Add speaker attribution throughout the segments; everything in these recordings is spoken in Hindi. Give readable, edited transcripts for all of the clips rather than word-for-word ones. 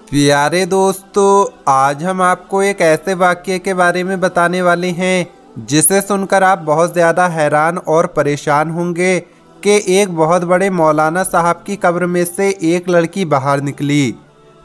Speaker 1: प्यारे दोस्तों, आज हम आपको एक ऐसे वाक़ये के बारे में बताने वाले हैं जिसे सुनकर आप बहुत ज़्यादा हैरान और परेशान होंगे कि एक बहुत बड़े मौलाना साहब की कब्र में से एक लड़की बाहर निकली।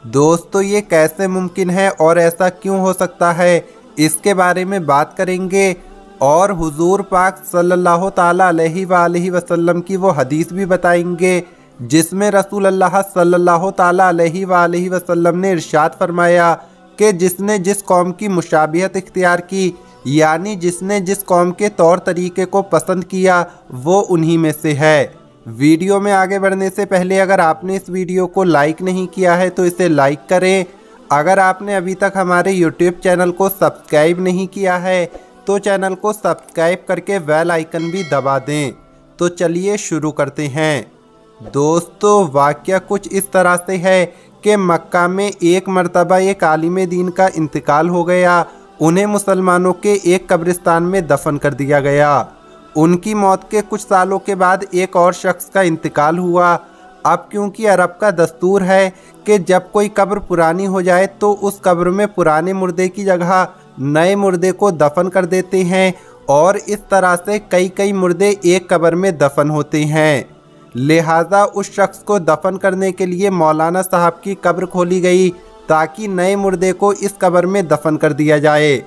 Speaker 1: दोस्तों, ये कैसे मुमकिन है और ऐसा क्यों हो सकता है, इसके बारे में बात करेंगे और हुजूर पाक सल्लल्लाहु ताला अलैहि वसल्लम की वो हदीस भी बताएंगे जिसमें रसूल अल्लाह सल्लल्लाहु ताला अलैहि वसल्लम ने इरशाद फरमाया कि जिसने जिस कौम की मुशाबिहत इख्तियार की, यानी जिसने जिस कौम के तौर तरीके को पसंद किया, वो उन्हीं में से है। वीडियो में आगे बढ़ने से पहले अगर आपने इस वीडियो को लाइक नहीं किया है तो इसे लाइक करें। अगर आपने अभी तक हमारे यूट्यूब चैनल को सब्सक्राइब नहीं किया है तो चैनल को सब्सक्राइब करके बेल आइकन भी दबा दें। तो चलिए शुरू करते हैं। दोस्तों, वाक़या कुछ इस तरह से है कि मक्का में एक मर्तबा एक आलिम दीन का इंतकाल हो गया। उन्हें मुसलमानों के एक कब्रिस्तान में दफन कर दिया गया। उनकी मौत के कुछ सालों के बाद एक और शख्स का इंतकाल हुआ। अब क्योंकि अरब का दस्तूर है कि जब कोई कब्र पुरानी हो जाए तो उस कब्र में पुराने मुर्दे की जगह नए मुर्दे को दफन कर देते हैं और इस तरह से कई कई मुर्दे एक कब्र में दफन होते हैं। लिहाजा उस शख्स को दफन करने के लिए मौलाना साहब की कब्र खोली गई ताकि नए मुर्दे को इस कब्र में दफन कर दिया जाए।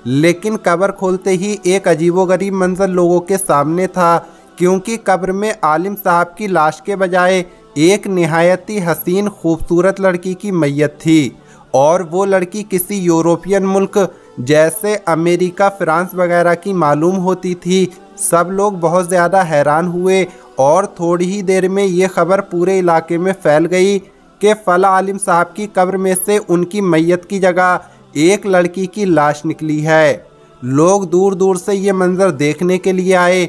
Speaker 1: लेकिन कब्र खोलते ही एक अजीबोगरीब मंजर लोगों के सामने था, क्योंकि कब्र में आलिम साहब की लाश के बजाय एक निहायत ही हसीन खूबसूरत लड़की की मैयत थी और वो लड़की किसी यूरोपियन मुल्क जैसे अमेरिका, फ्रांस वगैरह की मालूम होती थी। सब लोग बहुत ज़्यादा हैरान हुए और थोड़ी ही देर में ये खबर पूरे इलाके में फैल गई कि फला आलिम साहब की कब्र में से उनकी मैयत की जगह एक लड़की की लाश निकली है। लोग दूर दूर से ये मंजर देखने के लिए आए।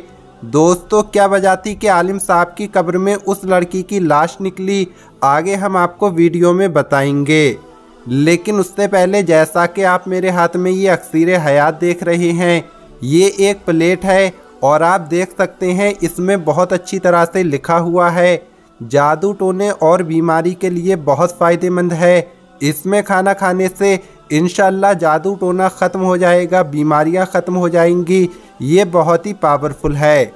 Speaker 1: दोस्तों, क्या वजह थी कि आलिम साहब की कब्र में उस लड़की की लाश निकली, आगे हम आपको वीडियो में बताएंगे। लेकिन उससे पहले, जैसा कि आप मेरे हाथ में ये अक्सीर हयात देख रहे हैं, ये एक प्लेट है और आप देख सकते हैं इसमें बहुत अच्छी तरह से लिखा हुआ है जादू टोने और बीमारी के लिए बहुत फ़ायदेमंद है। इसमें खाना खाने से इंशाल्लाह जादू टोना ख़त्म हो जाएगा, बीमारियां ख़त्म हो जाएंगी। ये बहुत ही पावरफुल है।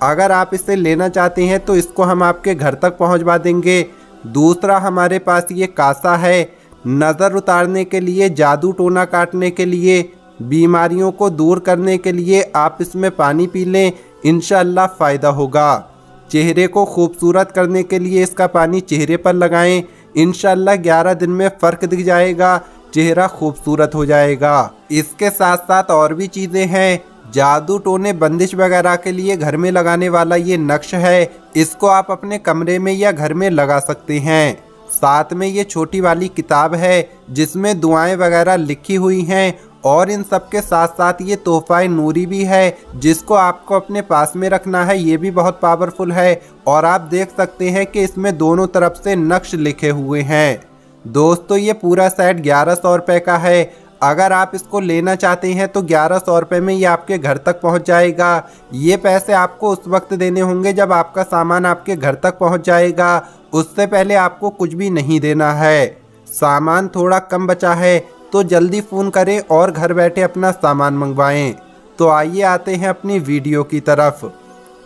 Speaker 1: अगर आप इसे लेना चाहते हैं तो इसको हम आपके घर तक पहुंचवा देंगे। दूसरा, हमारे पास ये कासा है नज़र उतारने के लिए, जादू टोना काटने के लिए, बीमारियों को दूर करने के लिए। आप इसमें पानी पी लें, इंशाअल्लाह फ़ायदा होगा। चेहरे को खूबसूरत करने के लिए इसका पानी चेहरे पर लगाएं, इंशाअल्लाह 11 दिन में फ़र्क दिख जाएगा, चेहरा खूबसूरत हो जाएगा। इसके साथ साथ और भी चीज़ें हैं। जादू टोने, बंदिश वगैरह के लिए घर में लगाने वाला ये नक्श है, इसको आप अपने कमरे में या घर में लगा सकते हैं। साथ में ये छोटी वाली किताब है जिसमें दुआएं वगैरह लिखी हुई हैं और इन सब के साथ साथ ये तोहफ़ा नूरी भी है जिसको आपको अपने पास में रखना है। ये भी बहुत पावरफुल है और आप देख सकते हैं कि इसमें दोनों तरफ से नक्श लिखे हुए हैं। दोस्तों, ये पूरा सेट 1100 रुपये का है। अगर आप इसको लेना चाहते हैं तो 1100 रुपये में ये आपके घर तक पहुंच जाएगा। ये पैसे आपको उस वक्त देने होंगे जब आपका सामान आपके घर तक पहुंच जाएगा। उससे पहले आपको कुछ भी नहीं देना है। सामान थोड़ा कम बचा है तो जल्दी फ़ोन करें और घर बैठे अपना सामान मंगवाएं। तो आइए आते हैं अपनी वीडियो की तरफ।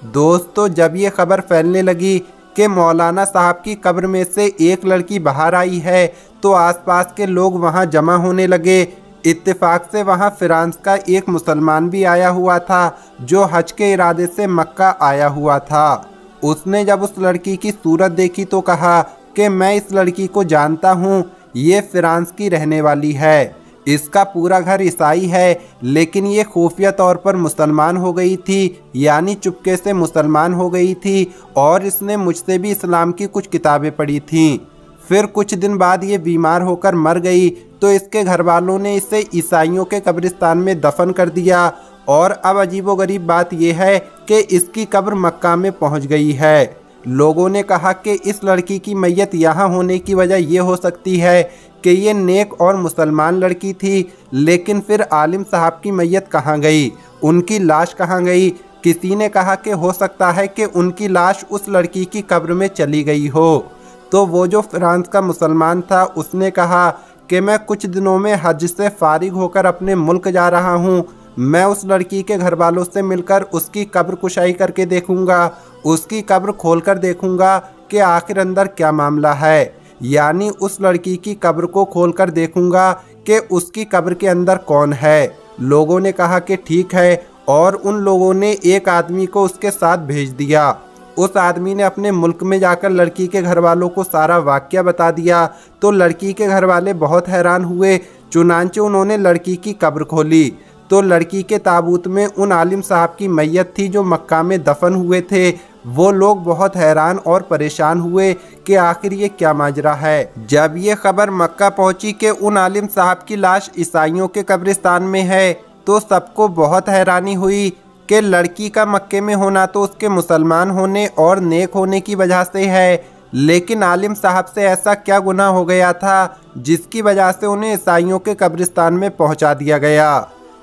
Speaker 1: दोस्तों, जब ये खबर फैलने लगी कि मौलाना साहब की कब्र में से एक लड़की बाहर आई है तो आसपास के लोग वहां जमा होने लगे। इत्तेफाक से वहां फ्रांस का एक मुसलमान भी आया हुआ था जो हज के इरादे से मक्का आया हुआ था। उसने जब उस लड़की की सूरत देखी तो कहा कि मैं इस लड़की को जानता हूँ, ये फ्रांस की रहने वाली है। इसका पूरा घर ईसाई है लेकिन ये खुफिया तौर पर मुसलमान हो गई थी, यानी चुपके से मुसलमान हो गई थी और इसने मुझसे भी इस्लाम की कुछ किताबें पढ़ी थीं। फिर कुछ दिन बाद ये बीमार होकर मर गई तो इसके घर वालों ने इसे ईसाइयों के कब्रिस्तान में दफन कर दिया। और अब अजीबोगरीब बात यह है कि इसकी कब्र मक्का में पहुंच गई है। लोगों ने कहा कि इस लड़की की मैयत यहाँ होने की वजह यह हो सकती है कि ये नेक और मुसलमान लड़की थी, लेकिन फिर आलिम साहब की मैयत कहाँ गई, उनकी लाश कहाँ गई। किसी ने कहा कि हो सकता है कि उनकी लाश उस लड़की की कब्र में चली गई हो। तो वो जो फ्रांस का मुसलमान था उसने कहा कि मैं कुछ दिनों में हज से फारिग होकर अपने मुल्क जा रहा हूँ। मैं उस लड़की के घर वालों से मिलकर उसकी कब्र कुशाई करके देखूंगा, उसकी कब्र खोलकर देखूंगा कि आखिर अंदर क्या मामला है। यानी उस लड़की की कब्र को खोलकर देखूंगा कि उसकी कब्र के अंदर कौन है। लोगों ने कहा कि ठीक है, और उन लोगों ने एक आदमी को उसके साथ भेज दिया। उस आदमी ने अपने मुल्क में जाकर लड़की के घर वालों को सारा वाक़या बता दिया। तो लड़की के घर वाले बहुत हैरान हुए। चुनांचे उन्होंने लड़की की कब्र खोली तो लड़की के ताबूत में उन आलिम साहब की मैयत थी जो मक्का में दफन हुए थे। वो लोग बहुत हैरान और परेशान हुए कि आखिर ये क्या माजरा है। जब ये खबर मक्का पहुंची कि उन आलिम साहब की लाश ईसाइयों के कब्रिस्तान में है, तो सबको बहुत हैरानी हुई कि लड़की का मक्के में होना तो उसके मुसलमान होने और नेक होने की वजह से है, लेकिन आलिम साहब से ऐसा क्या गुनाह हो गया था जिसकी वजह से उन्हें ईसाइयों के कब्रिस्तान में पहुंचा दिया गया।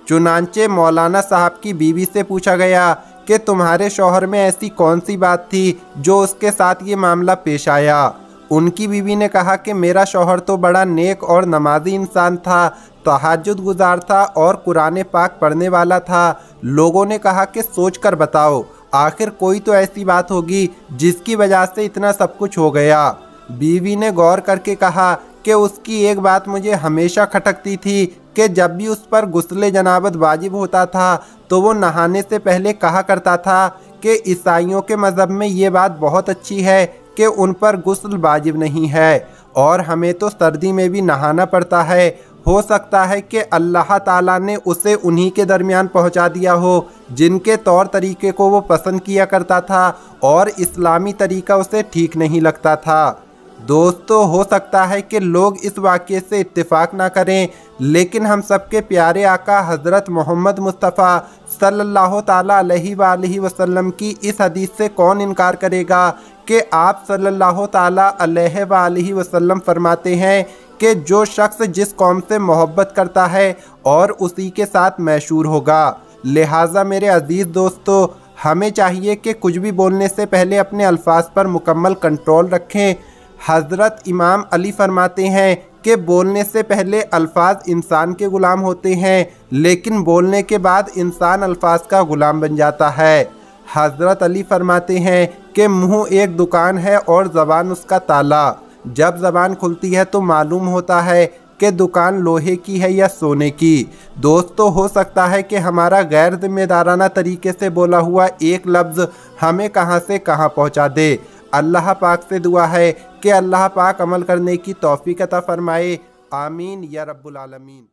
Speaker 1: चुनांचे मौलाना साहब की बीवी से पूछा गया कि तुम्हारे शौहर में ऐसी कौन सी बात थी जो उसके साथ ये मामला पेश आया। उनकी बीवी ने कहा कि मेरा शौहर तो बड़ा नेक और नमाजी इंसान था, तहज्जुद गुजार था और कुरान पाक पढ़ने वाला था। लोगों ने कहा कि सोच कर बताओ, आखिर कोई तो ऐसी बात होगी जिसकी वजह से इतना सब कुछ हो गया। बीवी ने गौर करके कहा कि उसकी एक बात मुझे हमेशा खटकती थी कि जब भी उस पर गुस्ले जनाबत वाजिब होता था तो वो नहाने से पहले कहा करता था कि ईसाइयों के मज़हब में ये बात बहुत अच्छी है कि उन पर गुस्ल वाजिब नहीं है और हमें तो सर्दी में भी नहाना पड़ता है। हो सकता है कि अल्लाह ताला ने उसे उन्हीं के दरमियान पहुंचा दिया हो जिनके तौर तरीके को वो पसंद किया करता था और इस्लामी तरीका उसे ठीक नहीं लगता था। दोस्तों, हो सकता है कि लोग इस वाक़ये से इत्तेफाक ना करें, लेकिन हम सबके प्यारे आका हज़रत मोहम्मद मुस्तफ़ा सल्लल्लाहु ताला अलैहि वसल्लम की इस हदीस से कौन इनकार करेगा कि आप सल्लल्लाहु ताला अलैहि वसल्लम फरमाते हैं कि जो शख्स जिस कौम से मोहब्बत करता है और उसी के साथ मैशूर होगा। लिहाजा मेरे अज़ीज़ दोस्तों, हमें चाहिए कि कुछ भी बोलने से पहले अपने अल्फाज पर मुकम्मल कंट्रोल रखें। हज़रत इमाम अली फरमाते हैं कि बोलने से पहले अल्फाज इंसान के ग़ुलाम होते हैं, लेकिन बोलने के बाद इंसान अल्फाज का ग़ुलाम बन जाता है। हज़रत अली फरमाते हैं कि मुँह एक दुकान है और ज़बान उसका ताला। जब ज़बान खुलती है तो मालूम होता है कि दुकान लोहे की है या सोने की। दोस्तों, हो सकता है कि हमारा गैर जिम्मेदाराना तरीके से बोला हुआ एक लफ्ज़ हमें कहां से कहां पहुंचा दे। अल्लाह पाक से दुआ है कि अल्लाह पाक अमल करने की तौफीक अता फरमाए। आमीन या रब्बुल आलमीन।